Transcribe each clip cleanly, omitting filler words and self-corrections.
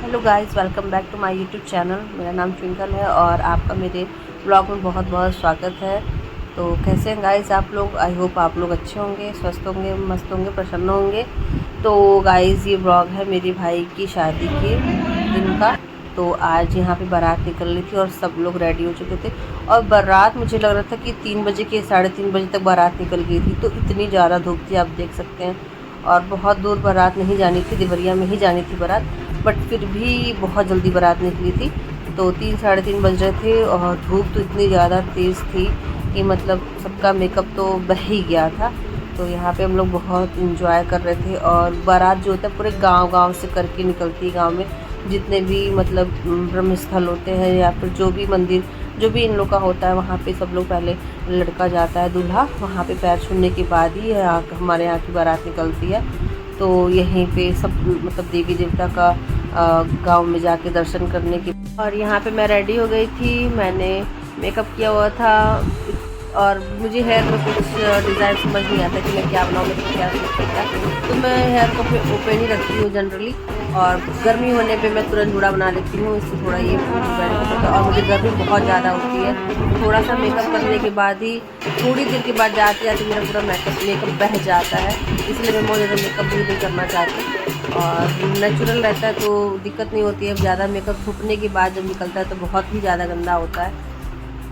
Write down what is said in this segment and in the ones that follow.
Hello guys, welcome back to my YouTube channel. मेरा नाम twinkle है और आपका मेरे ब्लॉग में बहुत बहुत स्वागत है। तो कैसे हैं गाइस आप लोग? आई होप आप लोग अच्छे होंगे, स्वस्थ होंगे, मस्त होंगे, प्रसन्न होंगे। तो गाइस ये ब्लॉग है मेरे भाई की शादी के दिन का। तो आज यहाँ पे बारात निकल रही थी और सब लोग रेडी हो चुके थे। और बारात मुझे लग रहा था कि 3 बजे के 3:30 बजे तक बारात निकल गई थी। तो इतनी ज़्यादा धूप थी, आप देख सकते हैं। और बहुत दूर बारात नहीं जानी थी, देवरिया में ही जानी थी बारात, बट फिर भी बहुत जल्दी बारात निकली थी। तो 3 साढ़े 3 बज रहे थे और धूप तो इतनी ज़्यादा तेज़ थी कि मतलब सबका मेकअप तो बह ही गया था। तो यहाँ पे हम लोग बहुत इंजॉय कर रहे थे। और बारात जो होता है पूरे गांव से करके निकलती है। गांव में जितने भी मतलब ब्रह्म स्थल होते हैं या फिर जो भी मंदिर जो भी इन लोग का होता है, वहाँ पे सब लोग पहले लड़का जाता है, दूल्हा वहाँ पे पैर छूने के बाद ही हमारे यहाँ की बारात निकलती है। तो यहीं पे सब मतलब देवी देवता का गांव में जाके दर्शन करने के। और यहाँ पे मैं रेडी हो गई थी, मैंने मेकअप किया हुआ था। और मुझे हेयर में कुछ डिज़ाइन समझ नहीं आता कि मैं क्या बनाऊँ, मैं क्या क्या। तो मैं हेयर को ओपन ही रखती हूँ जनरली। और गर्मी होने पे मैं तुरंत जूड़ा बना लेती हूँ, इससे थोड़ा ये बेनिफिट होता है। और मुझे गर्मी बहुत ज़्यादा होती है, थोड़ा सा मेकअप करने के बाद ही थोड़ी देर के बाद जाते जाते मेरा पूरा मेकअप बह जाता है। इसलिए मैं बहुत ज़्यादा मेकअप भी नहीं करना चाहती। और नेचुरल रहता है तो दिक्कत नहीं होती है। ज़्यादा मेकअप थूकने के बाद जब निकलता है तो बहुत ही ज़्यादा गंदा होता है।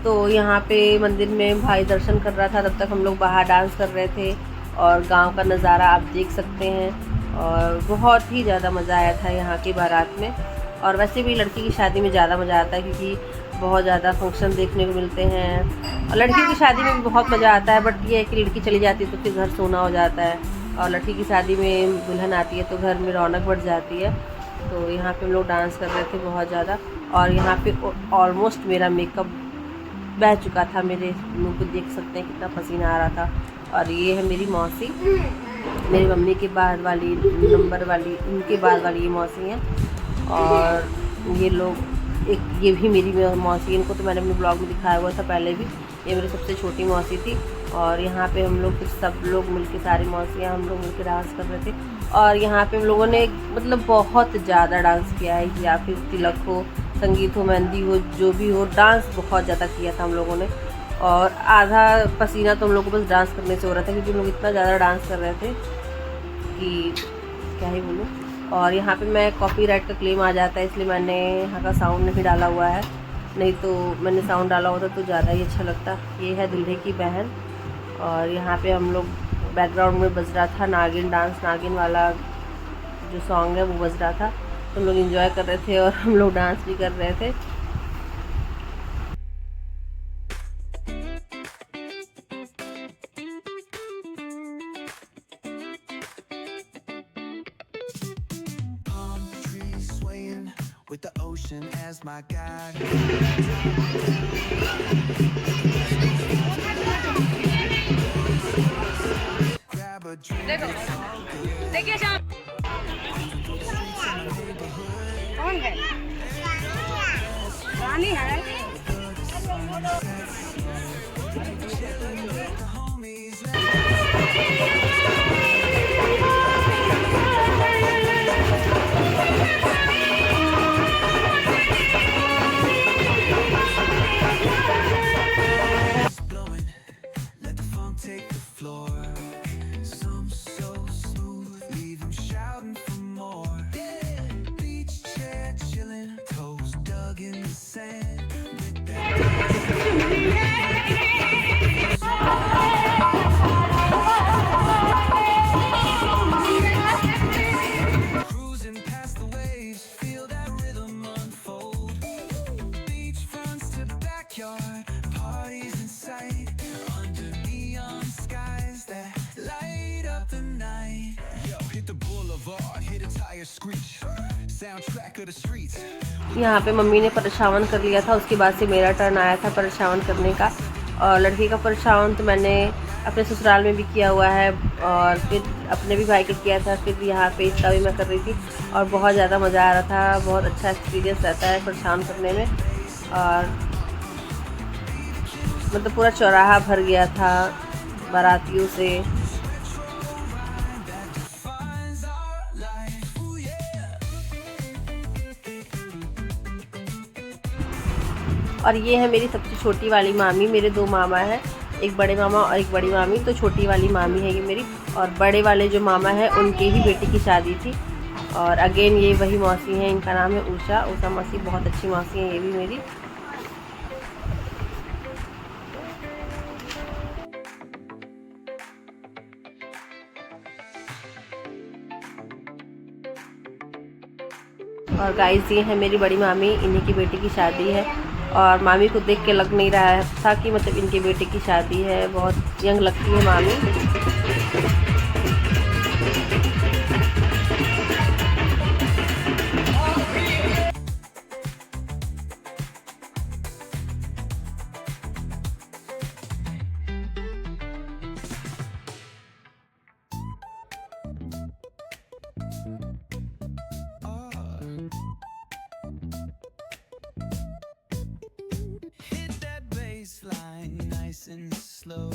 तो यहाँ पे मंदिर में भाई दर्शन कर रहा था, तब तक हम लोग बाहर डांस कर रहे थे। और गांव का नज़ारा आप देख सकते हैं। और बहुत ही ज़्यादा मज़ा आया था यहाँ की बारात में। और वैसे भी लड़की की शादी में ज़्यादा मज़ा आता है क्योंकि बहुत ज़्यादा फंक्शन देखने को मिलते हैं। और लड़कियों की शादी में भी बहुत मज़ा आता है, बट ये है कि लड़की चली जाती है तो फिर घर सोना हो जाता है। और लड़की की शादी में दुल्हन आती है तो घर में रौनक बढ़ जाती है। तो यहाँ पे हम लोग डांस कर रहे थे बहुत ज़्यादा। और यहाँ पे ऑलमोस्ट मेरा मेकअप बह चुका था, मेरे मुंह पे देख सकते हैं कितना पसीना आ रहा था। और ये है मेरी मौसी, मेरी मम्मी के बाद वाली नंबर वाली, उनके बाद वाली ये मौसी हैं। और ये लोग ये भी मेरी मौसी, इनको तो मैंने अपने ब्लॉग में दिखाया हुआ था पहले भी। ये मेरी सबसे छोटी मौसी थी। और यहाँ पे हम लोग फिर सब लोग मिलके, सारी मौसियाँ हम लोग मिलके डांस कर रहे थे। और यहाँ पे हम लोगों ने मतलब बहुत ज़्यादा डांस किया है, या फिर तिलक हो, संगीत हो, मेहंदी हो, जो भी हो, डांस बहुत ज़्यादा किया था हम लोगों ने। और आधा पसीना तो हम लोग को बस डांस करने से हो रहा था क्योंकि हम लोग इतना ज़्यादा डांस कर रहे थे कि क्या ही बोलूँ। और यहाँ पे मैं कॉपीराइट का क्लेम आ जाता है, इसलिए मैंने यहाँ का साउंड नहीं डाला हुआ है, नहीं तो मैंने साउंड डाला होता तो ज़्यादा ही अच्छा लगता। ये है दूल्हे की बहन। और यहाँ पे हम लोग बैकग्राउंड में बज रहा था नागिन डांस, नागिन वाला जो सॉन्ग है वो बज रहा था। तो हम लोग एंजॉय कर रहे थे और हम लोग डांस भी कर रहे थे। With the ocean as my guide. Grab a drink. देखिए शाम कौन है? रानी है। यहाँ पे मम्मी ने परछावन कर लिया था, उसके बाद से मेरा टर्न आया था परछावन करने का। और लड़की का परछावन तो मैंने अपने ससुराल में भी किया हुआ है और फिर अपने भी भाई के किया था, फिर यहाँ पे इसका भी मैं कर रही थी। और बहुत ज़्यादा मज़ा आ रहा था, बहुत अच्छा एक्सपीरियंस रहता है परछावन करने में। और मतलब पूरा चौराहा भर गया था बारातियों से। और ये है मेरी सबसे छोटी वाली मामी। मेरे 2 मामा हैं, एक बड़े मामा और एक बड़ी मामी। तो छोटी वाली मामी है ये मेरी, और बड़े वाले जो मामा हैं उनके ही बेटे की शादी थी। और अगेन ये वही मौसी हैं, इनका नाम है उषा मौसी। बहुत अच्छी मौसी हैं ये भी मेरी। और गाइस ये है मेरी बड़ी मामी, इन्हीं की बेटी की शादी है। और मामी को देख के लग नहीं रहा था कि मतलब इनके बेटे की शादी है। बहुत यंग लगती है मामी। Hit that baseline nice and slow.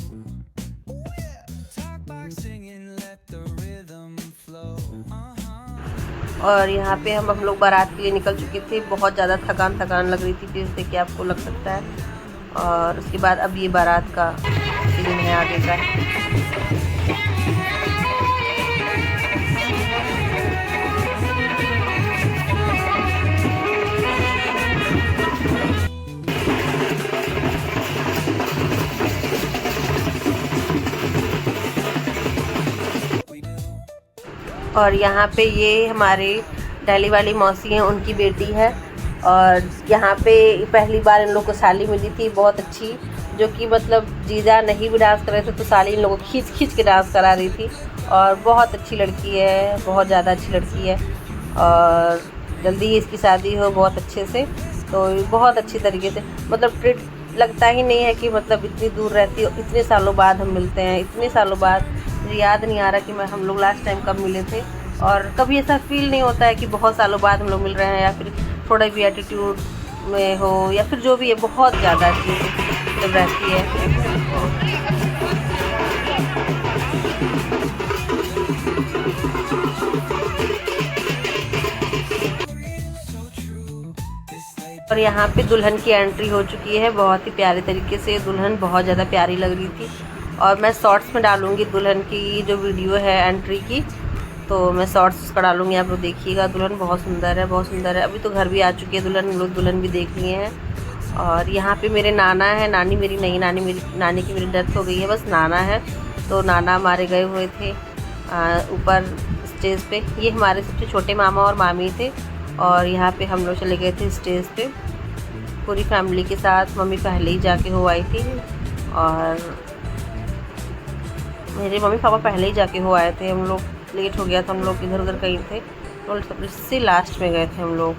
Ooh, yeah. Talk back singing, let the rhythm flow. और यहाँ पे हम लोग बारात के लिए निकल चुके थे। बहुत ज़्यादा थकान लग रही थी, फेस देख के आपको लग सकता है। और उसके बाद अब ये बारात का सीन है आगे का। और यहाँ पे ये हमारे दिल्ली वाली मौसी हैं, उनकी बेटी है। और यहाँ पे पहली बार इन लोग को साली मिली थी, बहुत अच्छी, जो कि मतलब जीजा नहीं भी डांस कर रहे थे तो साली इन लोगों को खींच के डांस करा रही थी। और बहुत अच्छी लड़की है, बहुत ज़्यादा अच्छी लड़की है। और जल्दी इसकी शादी हो बहुत अच्छे से। तो बहुत अच्छी तरीके से मतलब ट्रीट, लगता ही नहीं है कि मतलब इतनी दूर रहती हो, इतने सालों बाद हम मिलते हैं। इतने सालों बाद मुझे याद नहीं आ रहा कि हम लोग लास्ट टाइम कब मिले थे। और कभी ऐसा फील नहीं होता है कि बहुत सालों बाद हम लोग मिल रहे हैं, या फिर थोड़ा भी एटीट्यूड में हो, या फिर जो भी है, बहुत ज़्यादा चीज़ जब रहती है। और यहाँ पे दुल्हन की एंट्री हो चुकी है बहुत ही प्यारे तरीके से। दुल्हन बहुत ज़्यादा प्यारी लग रही थी। और मैं शॉर्ट्स में डालूँगी दुल्हन की जो वीडियो है एंट्री की, तो मैं शॉर्ट्स उसका डालूँगी, आप लोग देखिएगा। दुल्हन बहुत सुंदर है, बहुत सुंदर है। अभी तो घर भी आ चुकी है दुल्हन, लोग दुल्हन भी देख लिए हैं। और यहाँ पे मेरे नाना है, नानी मेरी नहीं, नानी की मेरी डेथ हो गई है, बस नाना है। तो नाना हमारे गए हुए थे ऊपर स्टेज पे। ये हमारे सबसे छोटे मामा और मामी थे। और यहाँ पे हम लोग चले गए थे स्टेज पे पूरी फैमिली के साथ। मम्मी पहले ही जाके हो आई थी, और मेरे मम्मी पापा पहले ही जाके हो आए थे। हम लोग लेट हो गया था, हम लोग इधर उधर कहीं थे, तो सबसे लास्ट में गए थे हम लोग।